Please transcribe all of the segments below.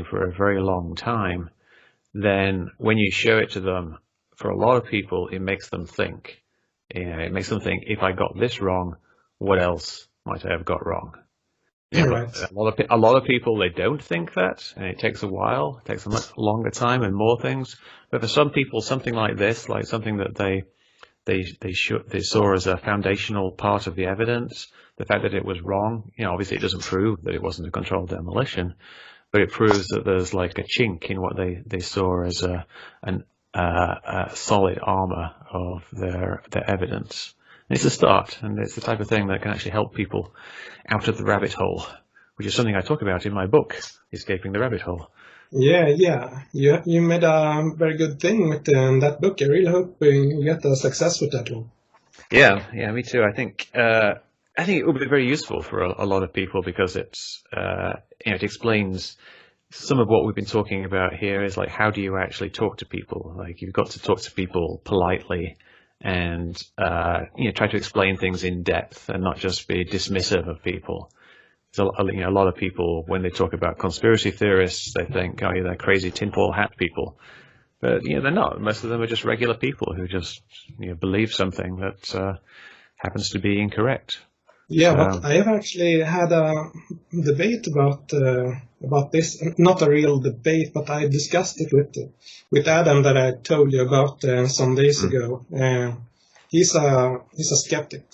for a very long time, then when you show it to them, for a lot of people, it makes them think. It makes them think, if I got this wrong, what else might I have got wrong? Right. But a lot of people, they don't think that, and it takes a while. It takes a much longer time and more things. But for some people, something like this, like something that they saw as a foundational part of the evidence, the fact that it was wrong, obviously it doesn't prove that it wasn't a controlled demolition, but it proves that there's like a chink in what they saw as a solid armor of their evidence. And it's a start, and it's the type of thing that can actually help people out of the rabbit hole, which is something I talk about in my book, Escaping the Rabbit Hole. Yeah. You made a very good thing with that book. I really hope you get a success with that one. Yeah, me too. I think it would be very useful for a lot of people, because it's it explains some of what we've been talking about here. Is like, how do you actually talk to people? Like, you've got to talk to people politely, and try to explain things in depth and not just be dismissive of people. So a lot of people, when they talk about conspiracy theorists, they think, oh, they're crazy tinfoil hat people. But they're not. Most of them are just regular people who just believe something that happens to be incorrect. Yeah, but I have actually had a debate about this. Not a real debate, but I discussed it with Adam, that I told you about some days ago. He's a skeptic,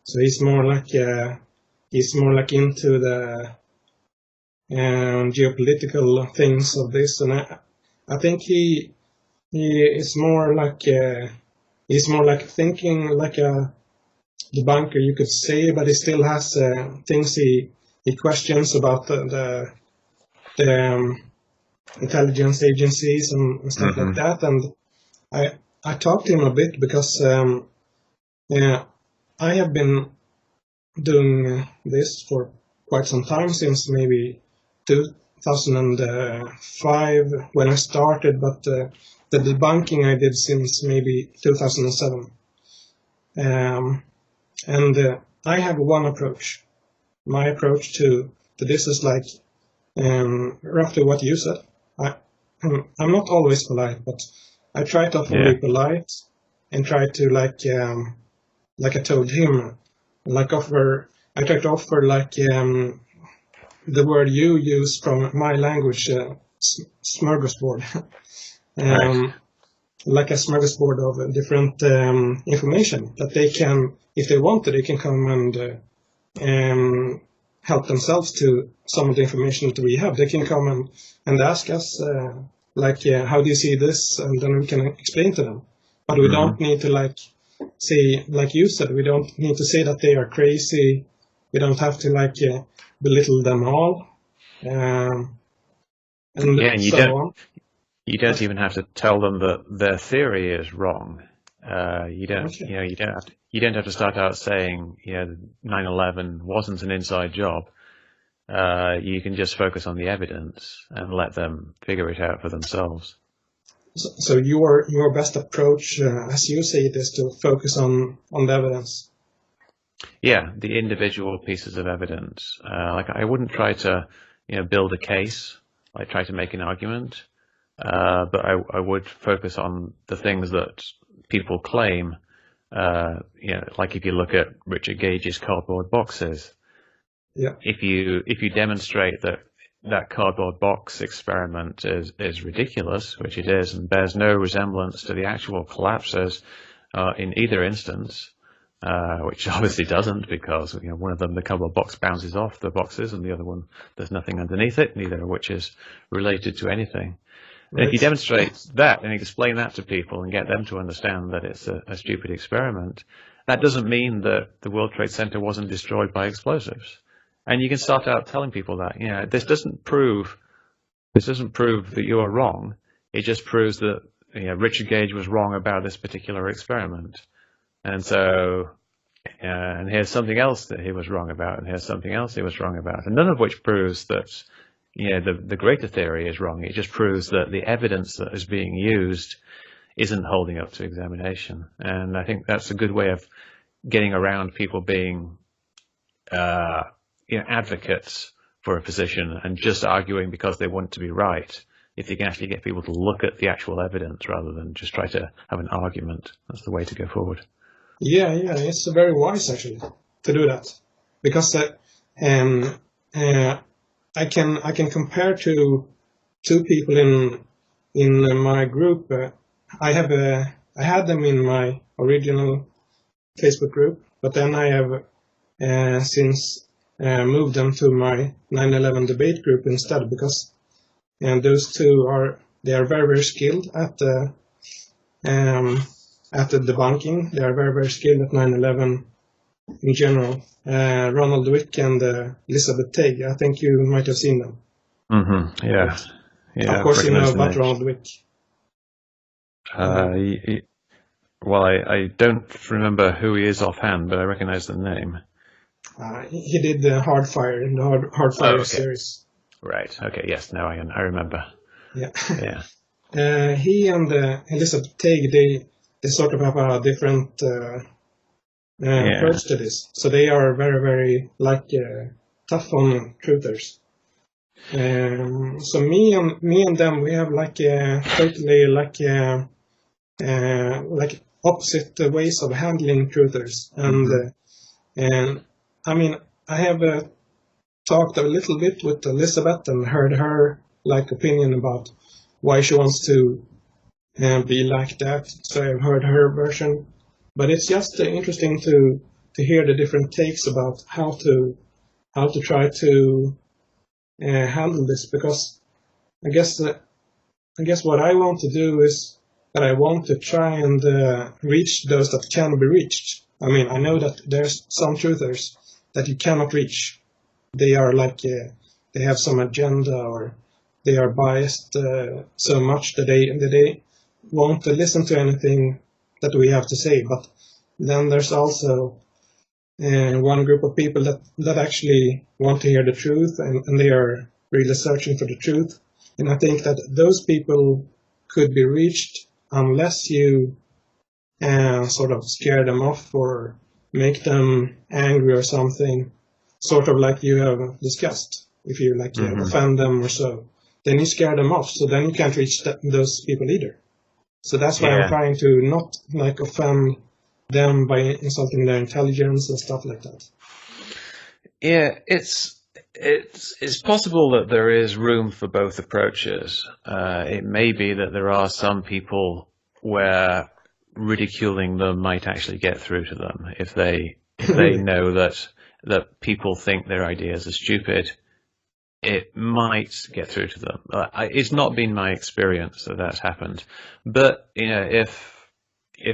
so he's more like into the geopolitical things of this, and I think he is more like thinking like a debunker, you could say, but he still has things he questions about the intelligence agencies and stuff like that. And I talked to him a bit, because I have been doing this for quite some time, since maybe 2005 when I started, but the debunking I did since maybe 2007. And I have one approach. My approach to this is like roughly what you said. I'm not always polite, but I try to often be polite, and try to like I told him, I try to offer like the word you use from my language, smorgasbord. Right. Like a smorgasbord of different information that they can, if they want to, they can come and help themselves to some of the information that we have. They can come and ask us, how do you see this? And then we can explain to them. But we don't need to say, like you said, we don't need to say that they are crazy. We don't have to belittle them all. And you so don't. on. You don't even have to tell them that their theory is wrong. You don't. Okay. You don't have to start out saying, 9/11 wasn't an inside job. You can just focus on the evidence and let them figure it out for themselves. So your best approach, as you say it, is to focus on the evidence. Yeah, the individual pieces of evidence. I wouldn't try to, build a case, try to make an argument. But I would focus on the things that people claim. Like if you look at Richard Gage's cardboard boxes. Yeah. If you demonstrate that cardboard box experiment is ridiculous, which it is, and bears no resemblance to the actual collapses in either instance, which obviously doesn't, because one of them, the cardboard box bounces off the boxes, and the other one, there's nothing underneath it, neither of which is related to anything. And if you demonstrate that and explain that to people and get them to understand that it's a stupid experiment, that doesn't mean that the World Trade Center wasn't destroyed by explosives. And you can start out telling people that, this doesn't prove that you are wrong. It just proves that Richard Gage was wrong about this particular experiment. And so, and here's something else that he was wrong about, and here's something else he was wrong about. And none of which proves that the greater theory is wrong. It just proves that the evidence that is being used isn't holding up to examination. And I think that's a good way of getting around people being advocates for a position and just arguing because they want to be right. If you can actually get people to look at the actual evidence rather than just try to have an argument, that's the way to go forward. Yeah, it's very wise actually to do that, because I can compare to two people in my group. I had them in my original Facebook group, but then I have since moved them to my 9/11 debate group instead, because those two are very, very skilled at the debunking. They are very, very skilled at 9/11 in general. Ronald Wieck and Elizabeth Tague. I think you might have seen them. Mm-hmm. Yeah. Of course, you know about Ronald Wieck. Well, I don't remember who he is offhand, but I recognize the name. He did the Hardfire in the Hardfire series. Right. Okay. Yes. Now I remember. Yeah. Yeah. He and Elizabeth Tague, they sort of have a different approach to this. So they are very, very tough on truthers. So me and them, we have totally opposite ways of handling truthers. And I mean, I have talked a little bit with Elizabeth and heard her opinion about why she wants to be like that. So I've heard her version, but it's just interesting to hear the different takes about how to try to handle this, because I guess what I want to do is that I want to try and reach those that can be reached. I mean, I know that there's some truthers that you cannot reach. They are they have some agenda, or they are biased so much that they won't listen to anything that we have to say. But then there's also one group of people that actually want to hear the truth, and they are really searching for the truth. And I think that those people could be reached unless you sort of scare them off or make them angry or something, sort of like you have discussed. If you offend them or so, then you scare them off, so then you can't reach those people either. So that's why I'm trying to not offend them by insulting their intelligence and stuff like that. Yeah, it's possible that there is room for both approaches. It may be that there are some people where ridiculing them might actually get through to them if they know that people think their ideas are stupid. It might get through to them. It's not been my experience that that's happened, but if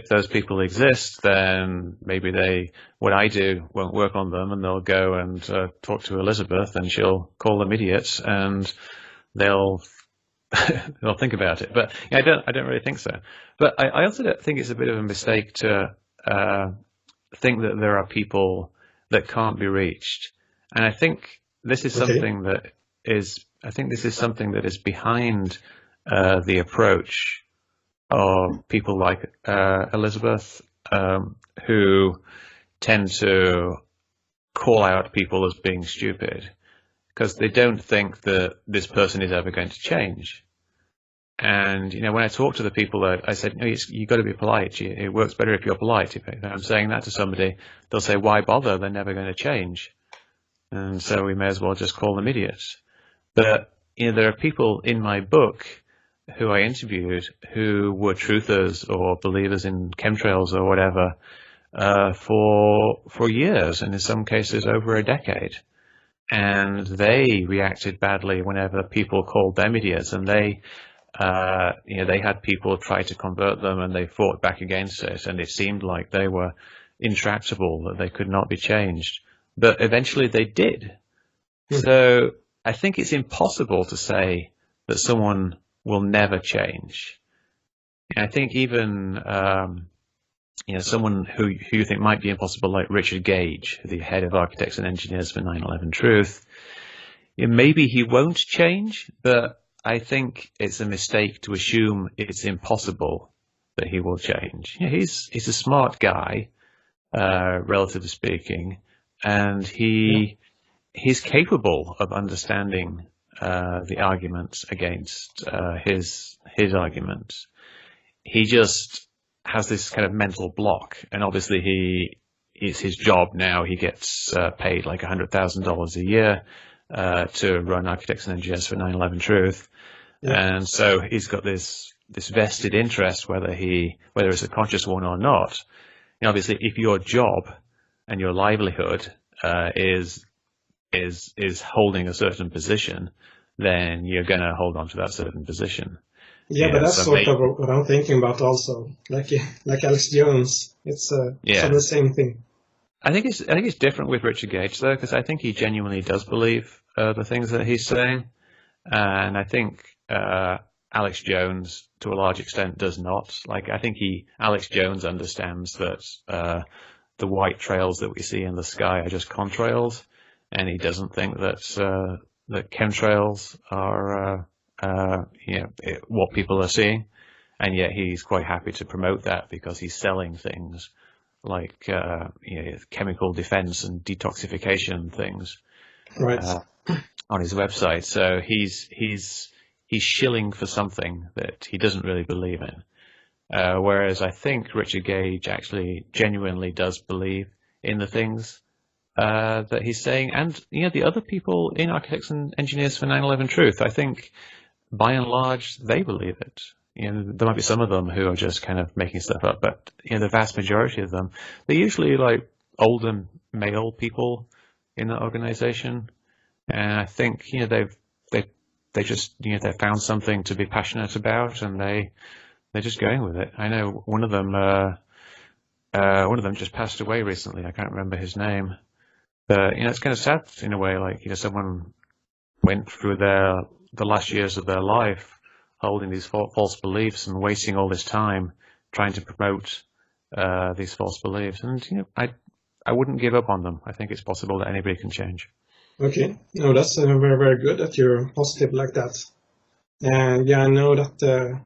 those people exist, then maybe what I do won't work on them, and they'll go and talk to Elizabeth, and she'll call them idiots, and they'll think about it. But I don't really think so. But I also think it's a bit of a mistake to think that there are people that can't be reached, and I think this is something that is behind the approach of people like Elizabeth, who tend to call out people as being stupid because they don't think that this person is ever going to change. And when I talk to the people, I said, you've got to be polite. It works better if you're polite. If I'm saying that to somebody, they'll say, why bother? They're never going to change. And so we may as well just call them idiots. But there are people in my book who I interviewed who were truthers or believers in chemtrails or whatever for years, and in some cases over a decade. And they reacted badly whenever people called them idiots, and they had people try to convert them, and they fought back against it, and it seemed like they were intractable, that they could not be changed. But eventually they did. So I think it's impossible to say that someone will never change. I think even someone who you think might be impossible, like Richard Gage, the head of architects and engineers for 9/11 Truth, maybe he won't change, but I think it's a mistake to assume it's impossible that he will change. He's a smart guy, relatively speaking, and he he's capable of understanding the arguments against his arguments. He just has this kind of mental block, and obviously it's his job now. He gets paid like $100,000 a year to run architects and engineers for 9/11 Truth, and so he's got this vested interest, whether it's a conscious one or not. You know, obviously, if your job and your livelihood is holding a certain position, then you're going to hold on to that certain position. Yeah, but that's sort of what I'm thinking about also. Like Alex Jones, it's sort of the same thing. I think it's different with Richard Gage though, because I think he genuinely does believe the things that he's saying, and I think Alex Jones to a large extent does not. Like, I think Alex Jones understands that the white trails that we see in the sky are just contrails, and he doesn't think that that chemtrails are what people are seeing, and yet he's quite happy to promote that because he's selling things like chemical defense and detoxification things on his website. So he's shilling for something that he doesn't really believe in. Whereas I think Richard Gage actually genuinely does believe in the things that he's saying, and the other people in Architects and Engineers for 9/11 Truth, I think by and large they believe it. There might be some of them who are just kind of making stuff up, but the vast majority of them, they're usually like older male people in the organization, and I think they just they found something to be passionate about, and they're just going with it. I know one of them just passed away recently. I can't remember his name, but it's kind of sad in a way. Like someone went through the last years of their life holding these false beliefs and wasting all this time trying to promote these false beliefs. And I wouldn't give up on them. I think it's possible that anybody can change. Okay, no, that's very, very good that you're positive like that. And I know that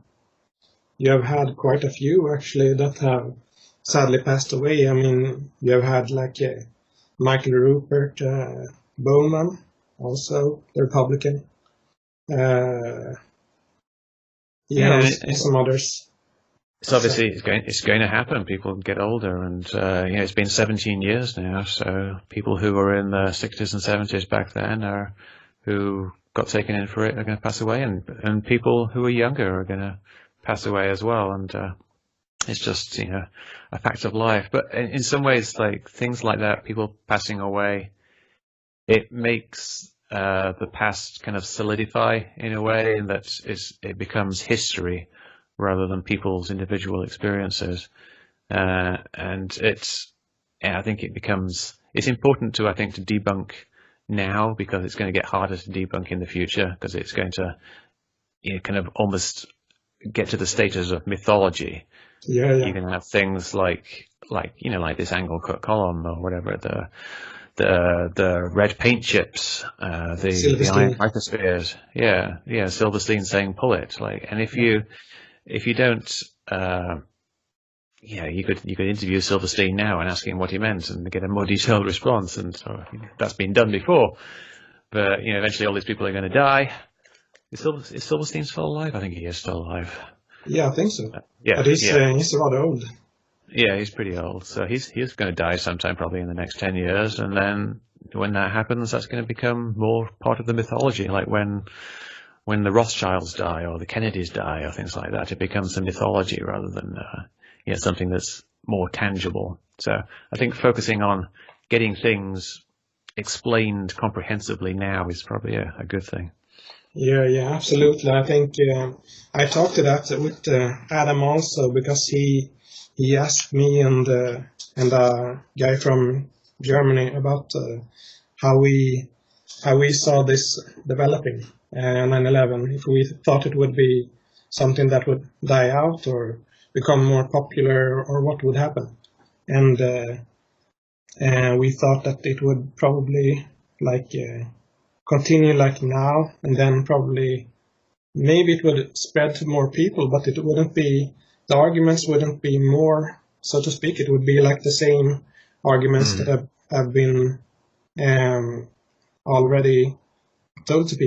you have had quite a few actually that have sadly passed away. I mean, you have had like Michael Rupert Bowman, also the Republican. Some others. It's obviously it's going to happen. People get older, and it's been 17 years now. So people who were in the 60s and 70s back then, who got taken in for it, are going to pass away, and people who are younger are going to pass away as well. And it's just a fact of life. But in some ways, like things like that, people passing away, it makes the past kind of solidify in a way, and it becomes history rather than people's individual experiences. And I think it's important to debunk now, because it's going to get harder to debunk in the future, because it's going to kind of almost get to the status of mythology. Yeah. You can have things like this angle cut column or whatever, the red paint chips, the iron microspheres. Yeah, Silverstein saying pull it. And if you don't, you could interview Silverstein now and ask him what he meant and get a more detailed response, and so that's been done before. But eventually all these people are going to die. Is Silverstein still alive? I think he is still alive. Yeah, I think so. But he's rather old. Yeah, he's pretty old, so he's going to die sometime, probably in the next 10 years, and then when that happens, that's going to become more part of the mythology, like when the Rothschilds die or the Kennedys die or things like that. It becomes a mythology rather than something that's more tangible. So I think focusing on getting things explained comprehensively now is probably a good thing. Yeah, absolutely. I think I talked to that with Adam also, because he asked me and a guy from Germany about how we saw this developing 9/11. If we thought it would be something that would die out or become more popular, or what would happen. And we thought that it would probably continue like now, and then probably maybe it would spread to more people, but it wouldn't be, the arguments wouldn't be more, so to speak. It would be like the same arguments that have been already told to people.